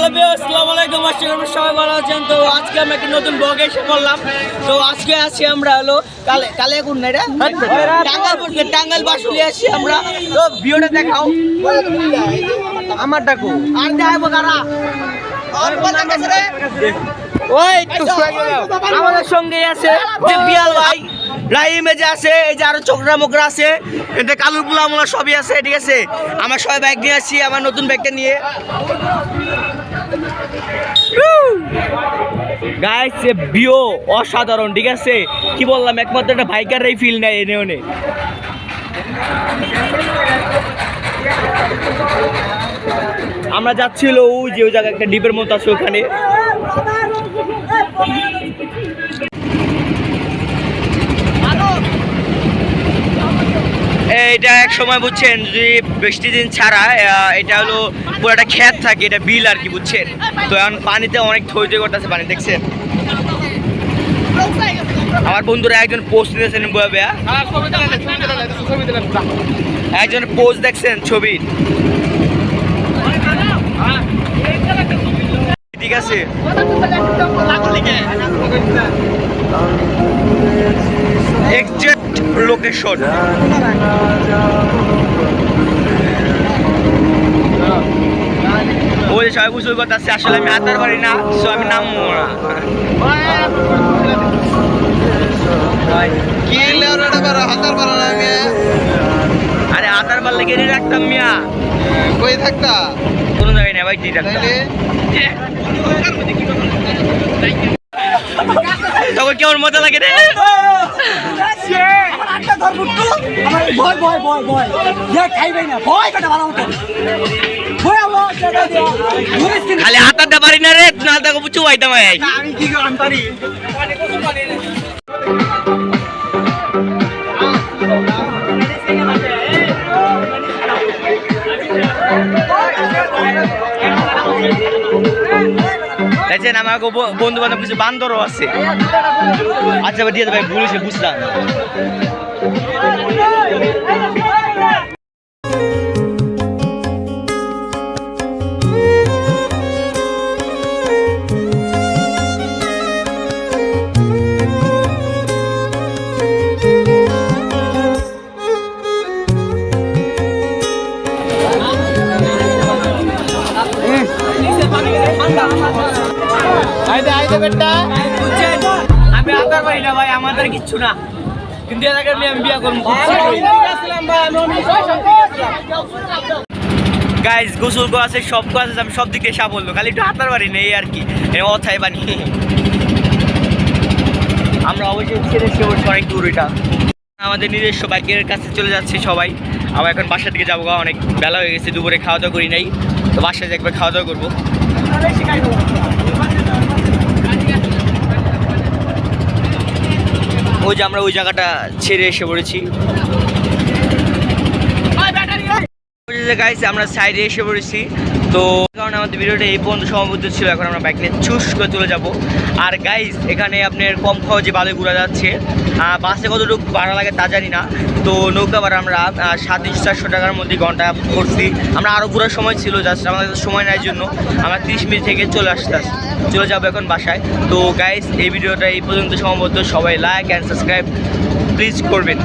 আসসালামু আলাইকুম, আশা করি সবাই ভালো আছেন। তো আজকে আমরা একটা নতুন ব্লগে এসে পড়লাম। তো আজকে আছি আমরা হলো কালে কোন না এটা টাঙ্গাইল বাসুলি আছি আমরা। তো ভিডিওটা দেখাও আমার ডাকো আর দেখাবো কারা ওই আমাদের সঙ্গে আছে যে বিয়াল ভাই রাহিমে যে আছে, এই যে আরো চোখরা মোকরা আছে, এতে কালুর পোলা মোলা সবই আছে, ঠিক আছে। আমার সবাই ব্যাগ নিয়ে আসছি, আমার নতুন ব্যাগটা নিয়ে। গাইস ভিউ অসাধারণ, ঠিক আছে। কি বললাম, একমাত্র একটা বাইকারই ফিল নেয় এনে ওনে। আমরা যাচ্ছিল ওই যে ওই জায়গায় একটা ডিপের মতো আছে, ওখানে এটা এক সময় বুঝছেন যদি বৃষ্টি দিন ছাড়া এটা হলো পুরো একটা ক্ষেত থাকে, এটা বিল আর কি, বুঝছেন। তো এখন পানিতে অনেক থই থই করতেছে পানি, দেখছেন। আমার বন্ধুরা একজন পোস্ট দিয়েছেন, একজন পোস্ট দেখছেন ছবি, ঠিক আছে। এক্সাক্ট লোকেশন ওই যে সবাই বুঝতে পারতেছে, আসলে আমি হাতার পারি না, সো আমি নামবো না। আরে হাতার পারলে গেড়ে রাখতাম মিয়া, কই থাকতা কোনো জায়গায় না ভাই, ঠিক রাখতাম। তখন কেমন মজা লাগে রে। খালি হাতারটা পারি না রে, না দেখো বুঝু ভাইতাম। আমি কি পারি দেখছেন, আমার বন্ধু বান্ধব কিছু বান্দরও আছে। আচ্ছা দিয়ে ভাই, বলেছি বুঝলাম। আমি আদার পারি না ভাই, আমাদের কিচ্ছু না, কিন্তু এলাকার মেয়ে আমি বিয়ে করবো। গাইজ গোসল করা আছে, সব কাজ আছে, আমি সব দিকে সাফল্য, খালি একটু হাতার পারি না, এই আর কি, অথায় বানি। আমরা অবশ্যই ছেড়ে অনেক দূর, এটা আমাদের নিজস্ব বাইকের কাছে চলে যাচ্ছে সবাই। আবার এখন বাসার দিকে যাবো, অনেক বেলা হয়ে গেছে, দুপুরে খাওয়া দাওয়া করি নাই, তো বাসায় একবার খাওয়া দাওয়া করবো। ওই যে আমরা ওই জায়গাটা ছেড়ে এসে পড়েছি, গাইস আমরা সাইডে এসে পড়েছি। তো কারণ আমাদের ভিডিওটা এই পর্যন্ত সমাবদ্ধ ছিল, এখন আমরা বাইক নিয়ে চুস করে চলে যাব। আর গাইস এখানে আপনার কম খরচে বালে ঘোরা যাচ্ছে, বাসে কতটুকু ভাড়া লাগে তা জানি না। তো নৌকা ভাড়া আমরা 700-400 টাকার মধ্যে ঘন্টা করছি। আমরা আরও ঘোরার সময় ছিল, জাস্ট আমাদের সময় নেওয়ার জন্য আমরা 30 মিনিট থেকে চলে যাবো এখন বাসায়। তো গাইস এই ভিডিওটা এই পর্যন্ত সমাবদ্ধ, সবাই লাইক অ্যান্ড সাবস্ক্রাইব প্লিজ করবেন।